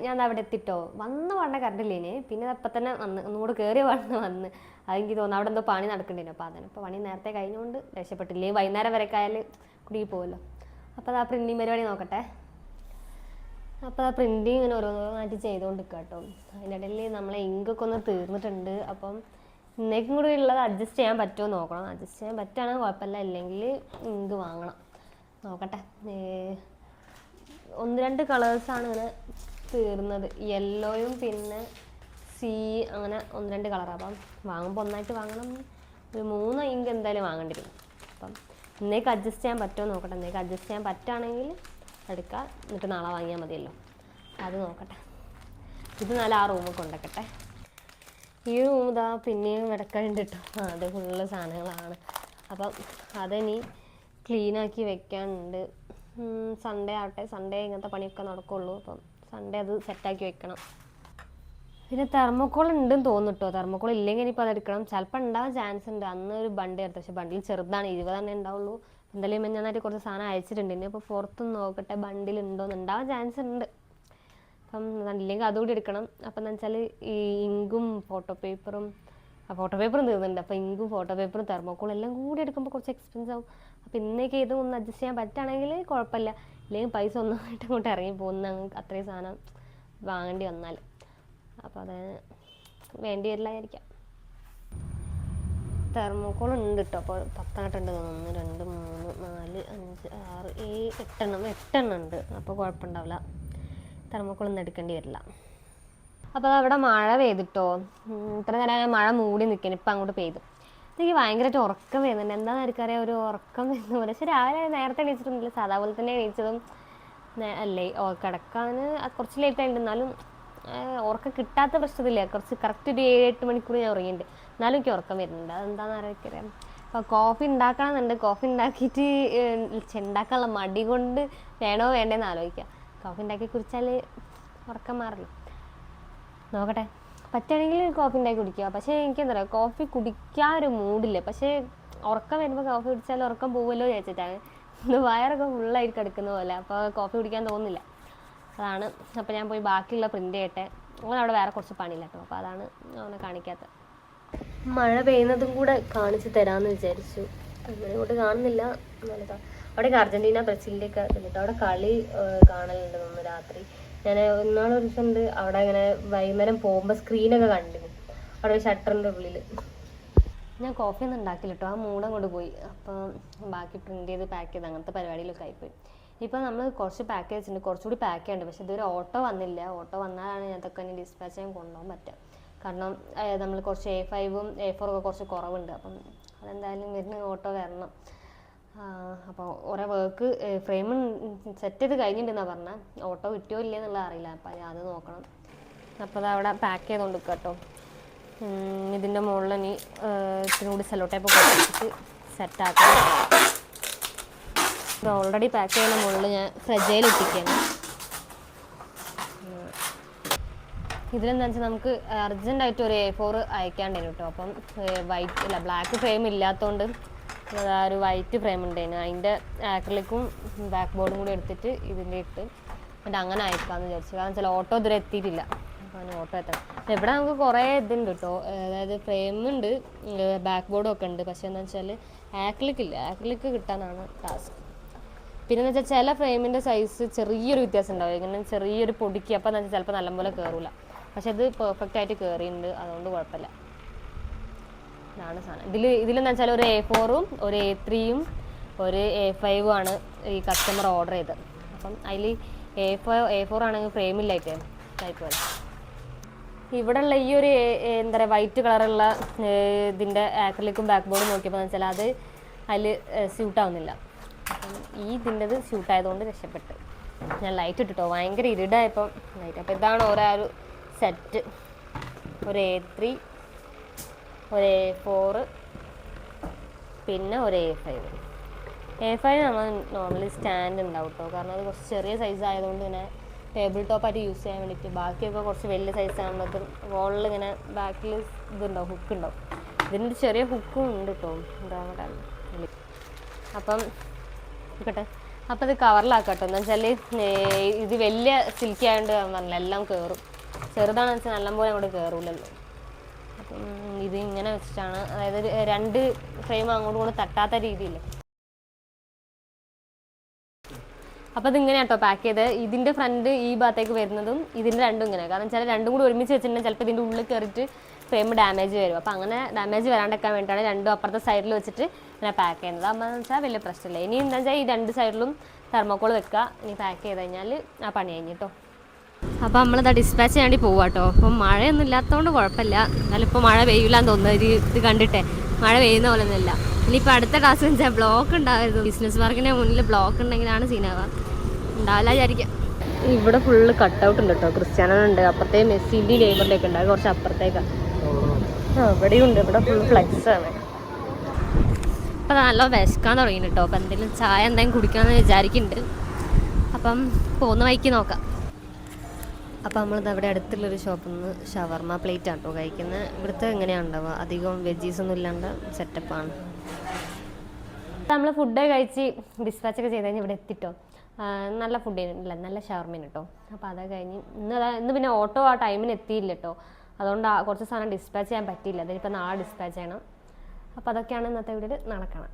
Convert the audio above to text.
ഞാൻ അവിടെ എത്തിട്ടോ വന്ന കറണ്ടില്ലേന് പിന്നെ അപ്പം തന്നെ ഒന്നുകൂടെ കയറിയ വന്ന് അതെനിക്ക് തോന്നുന്നു അവിടെ എന്തോ പണി നടക്കണ്ടേനു. അപ്പോൾ അതിനിപ്പോൾ പണി നേരത്തെ കഴിഞ്ഞുകൊണ്ട് രക്ഷപ്പെട്ടില്ലേ, വൈകുന്നേരം വരെയൊക്കെ ആയാൽ കുടുങ്ങി പോകുമല്ലോ. അപ്പോൾ അത് ആ പ്രിൻറ്റിങ് പരിപാടി നോക്കട്ടെ. അപ്പോൾ ആ പ്രിൻറ്റിങ് ഇങ്ങനെ ഓരോന്നായിട്ട് ചെയ്തുകൊണ്ടിരിക്കുക കേട്ടോ. അതിൻ്റെ ഇടയിൽ നമ്മളെ ഇങ്കൊക്കെ ഒന്ന് തീർന്നിട്ടുണ്ട്. അപ്പം ഇന്നേക്കും കൂടി ഉള്ളത് അഡ്ജസ്റ്റ് ചെയ്യാൻ പറ്റുമോ നോക്കണം. അഡ്ജസ്റ്റ് ചെയ്യാൻ പറ്റുകയാണെങ്കിൽ കുഴപ്പമില്ല, ഇല്ലെങ്കിൽ ഇങ്ക് വാങ്ങണം. നോക്കട്ടെ. 1-2 കളേഴ്സാണ് ഇങ്ങനെ തീർന്നത്, യെല്ലോയും പിന്നെ അങ്ങനെ 1-2 കളർ. അപ്പം വാങ്ങുമ്പോൾ ഒന്നായിട്ട് വാങ്ങണം. ഒരു 3 ഇങ്ക് എന്തായാലും വാങ്ങേണ്ടി വരും. അപ്പം ഇന്നേക്ക് അഡ്ജസ്റ്റ് ചെയ്യാൻ പറ്റുമോ നോക്കട്ടെ. ഇന്നേക്ക് അഡ്ജസ്റ്റ് ചെയ്യാൻ പറ്റുകയാണെങ്കിൽ എടുക്കുക, എന്നിട്ട് നാളെ വാങ്ങിയാൽ മതിയല്ലോ. അത് നോക്കട്ടെ. ഇത് നല്ല ആ റൂമിൽ കൊണ്ടുവയ്ക്കട്ടെ. ഈ റൂം ഇതാ പിന്നെയും കിടക്കുന്നുണ്ട് കേട്ടോ. അത് ഫുള്ള് സാധനങ്ങളാണ്. അപ്പം അതിനി ക്ലീനാക്കി വെക്കാനുണ്ട്. സൺഡേ ആവട്ടെ, സൺഡേ ഇങ്ങനത്തെ പണിയൊക്കെ നടക്കുള്ളൂ. അപ്പം സൺഡേ അത് സെറ്റാക്കി വെക്കണം. പിന്നെ തെർമോക്കോൾ ഉണ്ടെന്ന് തോന്നുന്നു കേട്ടോ. തെർമോക്കോൾ ഇല്ലെങ്കിൽ ഇനിയിപ്പോൾ അതെടുക്കണം. ചിലപ്പോൾ ഉണ്ടാവാൻ ചാൻസ് ഉണ്ട്. അന്ന് ഒരു ബണ്ട് എടുത്തു, പക്ഷേ ബണ്ടിൽ ചെറുതാണ്, 20 തന്നെ ഉണ്ടാവുള്ളൂ. എന്തായാലും മെഞ്ഞാന്നായിട്ട് കുറച്ച് സാധനം അയച്ചിട്ടുണ്ട്. ഇനി അപ്പോൾ പുറത്തുനിന്ന് നോക്കട്ടെ ബണ്ടിൽ ഉണ്ടോയെന്ന്. ഉണ്ടാവാൻ ചാൻസ് ഉണ്ട്. അപ്പം ഇല്ലെങ്കിൽ അതുകൂടി എടുക്കണം. അപ്പം എന്താ വെച്ചാൽ ഈ ഇങ്കും ഫോട്ടോ പേപ്പറും തീർന്നുണ്ട്. അപ്പോൾ ഇങ്കും ഫോട്ടോ പേപ്പറും തെർമോക്കോളും എല്ലാം കൂടി എടുക്കുമ്പോൾ കുറച്ച് എക്സ്പെൻസ് ആവും. അപ്പോൾ ഇന്നേക്ക് ഇത് ഒന്ന് അഡ്ജസ്റ്റ് ചെയ്യാൻ പറ്റുകയാണെങ്കിൽ കുഴപ്പമില്ല, ഇല്ലെങ്കിൽ പൈസ ഒന്നായിട്ട് അങ്ങോട്ട് ഇറങ്ങി പോകുന്ന അത്രയും സാധനം വാങ്ങേണ്ടി വന്നാൽ. അപ്പോൾ അത് വേണ്ടി വരില്ലായിരിക്കാം. തെർമോക്കോൾ ഉണ്ട് കേട്ടോ. അപ്പോൾ 10 ഉണ്ട് തോന്നുന്നു. 1 2 3 4 5 6 7 8 ഉണ്ട്. അപ്പോൾ കുഴപ്പമുണ്ടാവില്ല, തെർമോക്കോളൊന്നും എടുക്കേണ്ടി വരില്ല. അപ്പോൾ അതവിടെ മഴ പെയ്തിട്ടോ. ഇത്ര നേരം മഴ മൂടി നിൽക്കുന്നു, ഇപ്പം അങ്ങോട്ട് പെയ്തു. എനിക്ക് ഭയങ്കരമായിട്ട് ഉറക്കം വരുന്നുണ്ട്. എന്താണെന്ന് എനിക്കറിയാം, ഒരു ഉറക്കം വരുന്ന പോലെ. പക്ഷെ രാവിലെ നേരത്തെ എണീച്ചിട്ടൊന്നുമില്ല, സാധാ പോലെ തന്നെ എണീച്ചതും അല്ലേ. കിടക്കാൻ കുറച്ച് ലേറ്റ് ആയിട്ട്, എന്നാലും ഉറക്കം കിട്ടാത്ത പ്രശ്നത്തില്ല. കുറച്ച് കറക്റ്റ് ഒരു 7-8 മണിക്കൂർ ഞാൻ ഉറങ്ങിയിട്ടുണ്ട്, എന്നാലും എനിക്ക് ഉറക്കം വരുന്നുണ്ട്. അതെന്താണെന്ന് അറിയാം. അപ്പോൾ കോഫി ഉണ്ടാക്കണമെന്നുണ്ട്. കോഫി ഉണ്ടാക്കിയിട്ട് ഉണ്ടാക്കാനുള്ള മടി കൊണ്ട് വേണോ വേണ്ടേന്ന് ആലോചിക്കാം. കോഫി ഉണ്ടാക്കി കുടിച്ചാൽ ഉറക്കം മാറില്ല. നോക്കട്ടെ, പറ്റുകയാണെങ്കിൽ കോഫി ഉണ്ടാക്കി കുടിക്കുക. പക്ഷേ എനിക്കെന്താ പറയുക, കോഫി കുടിക്കാൻ ഒരു മൂഡില്ല. പക്ഷേ ഉറക്കം വരുമ്പോൾ കോഫി കുടിച്ചാൽ ഉറക്കം പോകുമല്ലോ വിചാരിച്ചിട്ടാണ്. വയറൊക്കെ ഫുള്ളായിട്ട് കിടക്കുന്ന പോലെ. അപ്പോൾ കോഫി കുടിക്കാൻ തോന്നുന്നില്ല, അതാണ്. അപ്പോൾ ഞാൻ പോയി ബാക്കിയുള്ള പ്രിൻ്റ് ചെയ്യട്ടെ. അവൻ അവിടെ വേറെ കുറച്ച് പണിയില്ല കേട്ടോ. അപ്പോൾ അതാണ് അവനെ കാണിക്കാത്തത്. മഴ പെയ്യുന്നതും കൂടെ കാണിച്ച് തരാമെന്ന് വിചാരിച്ചു. അങ്ങനെ ഇങ്ങോട്ട് കാണുന്നില്ല. നല്ലതാണ്. അവിടെയൊക്കെ അർജൻറ്റീന ബ്രസീലിൻ്റെ ഒക്കെ എന്നിട്ട് അവിടെ കളി കാണലുണ്ട് തോന്നുന്നു രാത്രി. ഞാൻ ഇന്നാളൊരു ദിവസം ഉണ്ട് അവിടെ ഇങ്ങനെ വൈകുന്നേരം പോകുമ്പോൾ സ്ക്രീനൊക്കെ കണ്ടിരുന്നു അവിടെ ഷട്ടറിൻ്റെ ഉള്ളിൽ. ഞാൻ കോഫി ഒന്നും ഉണ്ടാക്കില്ല കേട്ടോ. ആ മൂടം കൊണ്ട് പോയി. അപ്പം ബാക്കി പ്രിൻ്റ് ചെയ്ത് പാക്ക് ചെയ്ത് അങ്ങനത്തെ പരിപാടിയിലൊക്കെ ആയിപ്പോയി. ഇപ്പോൾ നമ്മൾ കുറച്ച് പാക്ക് ചെയ്തിട്ടുണ്ട്, കുറച്ചുകൂടി പാക്ക് ചെയ്യാനുണ്ട്. പക്ഷേ ഇതൊരു ഓട്ടോ വന്നില്ല. ഓട്ടോ വന്നാലാണ് ഞാൻ അതൊക്കെ ഇനി ഡിസ്പാച്ച് ചെയ്യാൻ കൊണ്ടുപോകാൻ പറ്റുക. കാരണം നമ്മൾ കുറച്ച് A5ഉം A4 ഒക്കെ കുറച്ച് കുറവുണ്ട്. അപ്പം അതെന്തായാലും വരുന്ന ഓട്ടോ വരണം. അപ്പോൾ ഓരോ വർക്ക് ഫ്രെയിം സെറ്റ് ചെയ്ത് കഴിഞ്ഞിട്ടുണ്ടെന്നാണ് പറഞ്ഞാൽ. ഓട്ടോ കിട്ടിയോ ഇല്ലേ എന്നുള്ളത് അറിയില്ല. അപ്പം അത് നോക്കണം. അപ്പോൾ അത് അവിടെ പാക്ക് ചെയ്തുകൊണ്ട് കേട്ടോ. ഇതിൻ്റെ മുകളിൽ ഇനി ഇത്തിരി കൂടി സെല്ലോ ടേപ്പ് കൊടുത്തിട്ട് സെറ്റാക്കണം. ഇത് ഓൾറെഡി പാക്ക് ചെയ്യുന്ന മുകളിൽ ഞാൻ ഫ്രിഡ്ജിൽ ഇട്ടിരിക്കുകയാണ്. ഇതിലെന്താ വെച്ചാൽ നമുക്ക് അർജൻറ്റായിട്ട് ഒരു A4 അയക്കാണ്ടേനു കേട്ടോ. അപ്പം ബ്ലാക്ക് ഫ്രെയിം ഇല്ലാത്തതുകൊണ്ട് ആ ഒരു വൈറ്റ് ഫ്രെയിം ഉണ്ടായിരുന്നു. അതിൻ്റെ ആക്രിലിക്കും ബാക്ക് ബോർഡും കൂടി എടുത്തിട്ട് ഇതിൻ്റെ ഇട്ട് എന്നിട്ട് അങ്ങനെ അയക്കാമെന്ന് വിചാരിച്ചു. കാരണം വെച്ചാൽ ഓട്ടോ ഇതുവരെ എത്തിയിട്ടില്ല. അപ്പോൾ അങ്ങനെ ഓട്ടോ എത്തണം. ഇവിടെ നമുക്ക് കുറേ ഇതുണ്ട് കേട്ടോ. അതായത് ഫ്രെയിമുണ്ട്, ബാക്ക് ബോർഡും ഒക്കെ ഉണ്ട്. പക്ഷേ എന്താ വെച്ചാൽ ആക്രിലിക്ക് കിട്ടാനാണ് ടാസ്ക്. പിന്നെന്ന് വെച്ചാൽ ചില ഫ്രെയിമിൻ്റെ സൈസ് ചെറിയൊരു വ്യത്യാസം ഉണ്ടാവും. ഇങ്ങനെ ചെറിയൊരു പൊടിക്ക്. അപ്പോൾ എന്താ വെച്ചാൽ ചിലപ്പോൾ നല്ലപോലെ കയറില്ല. പക്ഷെ ഇത് പെർഫെക്റ്റ് ആയിട്ട് കയറിയിട്ടുണ്ട്, അതുകൊണ്ട് കുഴപ്പമില്ല. ഇതാണ് സാധനം. ഇതിലെന്താ വെച്ചാൽ ഒരു A4ഉം ഒരു A3യും ഒരു A5ഉം ആണ് ഈ കസ്റ്റമർ ഓർഡർ ചെയ്തത്. അപ്പം അതിൽ A4 ആണെങ്കിൽ ഫ്രെയിമില്ലായിട്ട് ടൈപ്പ്. ഇവിടെ ഉള്ള ഈ ഒരു എന്താ പറയുക വൈറ്റ് കളറുള്ള ഇതിൻ്റെ ആക്രിലിക്കും ബാക്ക് ബോർഡും നോക്കിയപ്പോൾ എന്ന് വെച്ചാൽ അത് അതിൽ സ്യൂട്ടാവുന്നില്ല. അപ്പം ഇതിൻ്റെത് സ്യൂട്ടായതുകൊണ്ട് രക്ഷപ്പെട്ട്. ഞാൻ ലൈറ്റ് ഇട്ടിട്ടോ, ഭയങ്കര ഇരുടായപ്പം ലൈറ്റ്. അപ്പോൾ ഇതാണ് ഒരു സെറ്റ്. ഒരു A3, ഒരു A4, പിന്നെ ഒരു A5 നമ്മൾ നോർമലി സ്റ്റാൻഡ് ഉണ്ടാവും കേട്ടോ. കാരണം അത് കുറച്ച് ചെറിയ സൈസ് ആയതുകൊണ്ട് ഇങ്ങനെ ടേബിൾ ടോപ്പായിട്ട് യൂസ് ചെയ്യാൻ വേണ്ടിയിട്ട്. ബാക്കിയൊക്കെ കുറച്ച് വലിയ സൈസ് ആകുമ്പോൾ വോളിൽ ഇങ്ങനെ ബാക്കിൽ ഇതുണ്ടാവും, ഹുക്ക് ഉണ്ടാവും. ഇതിൻ്റെ ചെറിയ ഹുക്കും ഉണ്ട് കേട്ടോ. ഉണ്ടാകട്ടെ. അപ്പം നോക്കട്ടെ, അപ്പോൾ ഇത് കവറിലാക്കട്ടോ. എന്ന് വെച്ചാൽ ഇത് വലിയ സിൽക്കി ആയതുകൊണ്ട് പറഞ്ഞില്ല എല്ലാം കയറും. ചെറുതാണെന്ന് വെച്ചാൽ നല്ലപോലെ അങ്ങോട്ട് കയറൂലല്ലോ. അപ്പം ഇത് ഇങ്ങനെ വെച്ചിട്ടാണ്, അതായത് 2 ഫ്രെയിം അങ്ങോട്ടും ഇങ്ങോട്ട് തട്ടാത്ത രീതിയിൽ. അപ്പോൾ ഇതിങ്ങനെ കേട്ടോ പാക്ക് ചെയ്ത്. ഇതിൻ്റെ ഫ്രണ്ട് ഈ ഭാഗത്തേക്ക് വരുന്നതും ഇതിൻ്റെ രണ്ടും ഇങ്ങനെ, കാരണം വെച്ചാൽ രണ്ടും കൂടി ഒരുമിച്ച് വെച്ചിട്ടുണ്ടെങ്കിൽ ചിലപ്പോൾ ഇതിൻ്റെ ഉള്ളിൽ കയറിയിട്ട് ഫ്രെയിം ഡാമേജ് വരും. അപ്പോൾ അങ്ങനെ ഡാമേജ് വരാണ്ടിരിക്കാൻ വേണ്ടിയിട്ടാണ് രണ്ടും അപ്പുറത്തെ സൈഡിൽ വെച്ചിട്ട് ഇങ്ങനെ പാക്ക് ചെയ്യുന്നത്. അപ്പോൾ എന്ന് വെച്ചാൽ വലിയ പ്രശ്നമില്ല. ഇനി എന്താ വെച്ചാൽ ഈ 2 സൈഡിലും തെർമോക്കോൾ വെക്കുക. ഇനി പാക്ക് ചെയ്ത് കഴിഞ്ഞാൽ ആ പണി കഴിഞ്ഞിട്ടോ. അപ്പോൾ നമ്മളിതാ ഡിസ്പാച്ച് ചെയ്യാണ്ടി പോവാം കേട്ടോ. അപ്പം മഴയൊന്നും ഇല്ലാത്തതുകൊണ്ട് കുഴപ്പമില്ല. എന്നാലും ഇപ്പോൾ മഴ പെയ്യില്ലാന്ന് തോന്നുന്നത് ഇത് കണ്ടിട്ടേ. മഴ പെയ്യുന്ന പോലെ ഒന്നുമില്ല. ഇനിയിപ്പോൾ അടുത്ത ടാസ്ക് വെച്ചാൽ ബ്ലോക്ക് ഉണ്ടാവരുത്. ബിസിനസ് പാർക്കിൻ്റെ മുന്നിൽ ബ്ലോക്ക് ഉണ്ടെങ്കിലാണ് സീനാവുക. ഉണ്ടാവില്ല വിചാരിക്കാം. ഇവിടെ ഫുള്ള് കട്ടൗട്ട് ഉണ്ട് കേട്ടോ. ക്രിസ്ത്യാനോ ഉണ്ട്, അപ്പുറത്തെ മെസ്സിൻ്റെയും ലേബറിൻ്റെ ഒക്കെ ഉണ്ട്. അത് കുറച്ച് അപ്പുറത്തേക്കാണ്. ഇവിടെയും ഉണ്ട്. ഇവിടെ ഫുൾ ഫ്ലെക്സ് ആണ്. അപ്പം നല്ല വിശക്കാൻ തുടങ്ങി കേട്ടോ. അപ്പം എന്തെങ്കിലും ചായ എന്തെങ്കിലും കുടിക്കാമെന്ന് വിചാരിക്കുന്നുണ്ട്. അപ്പം പോകുന്ന വഴിക്ക് നോക്കാം. അപ്പോൾ നമ്മളിത് അവിടെ അടുത്തുള്ളൊരു ഷോപ്പിൽ നിന്ന് ഷവർമ പ്ലേറ്റ് ആട്ടോ കഴിക്കുന്നത്. ഇവിടുത്തെ എങ്ങനെയാണ് ഉണ്ടാവുക, അധികം വെജീസൊന്നും ഇല്ലാണ്ട് സെറ്റപ്പാണ്. നമ്മൾ ഫുഡ് കഴിച്ച് ഡിസ്പാച്ചൊക്കെ ചെയ്ത് കഴിഞ്ഞാൽ ഇവിടെ എത്തിട്ടോ. നല്ല ഫുഡ് ഇല്ല, നല്ല ഷവർമയാണ് കേട്ടോ. അപ്പോൾ അത് കഴിഞ്ഞ് ഇന്ന് പിന്നെ ഓട്ടോ ആ ടൈമിന് എത്തിയില്ല കേട്ടോ. അതുകൊണ്ട് കുറച്ച് സാധനം ഡിസ്പാച്ച് ചെയ്യാൻ പറ്റിയില്ല. അതിനിപ്പോൾ നാളെ ഡിസ്പാച്ച് ചെയ്യണം. അപ്പോൾ അതൊക്കെയാണ് ഇന്നത്തെ വീഡിയോയിൽ നടക്കണം.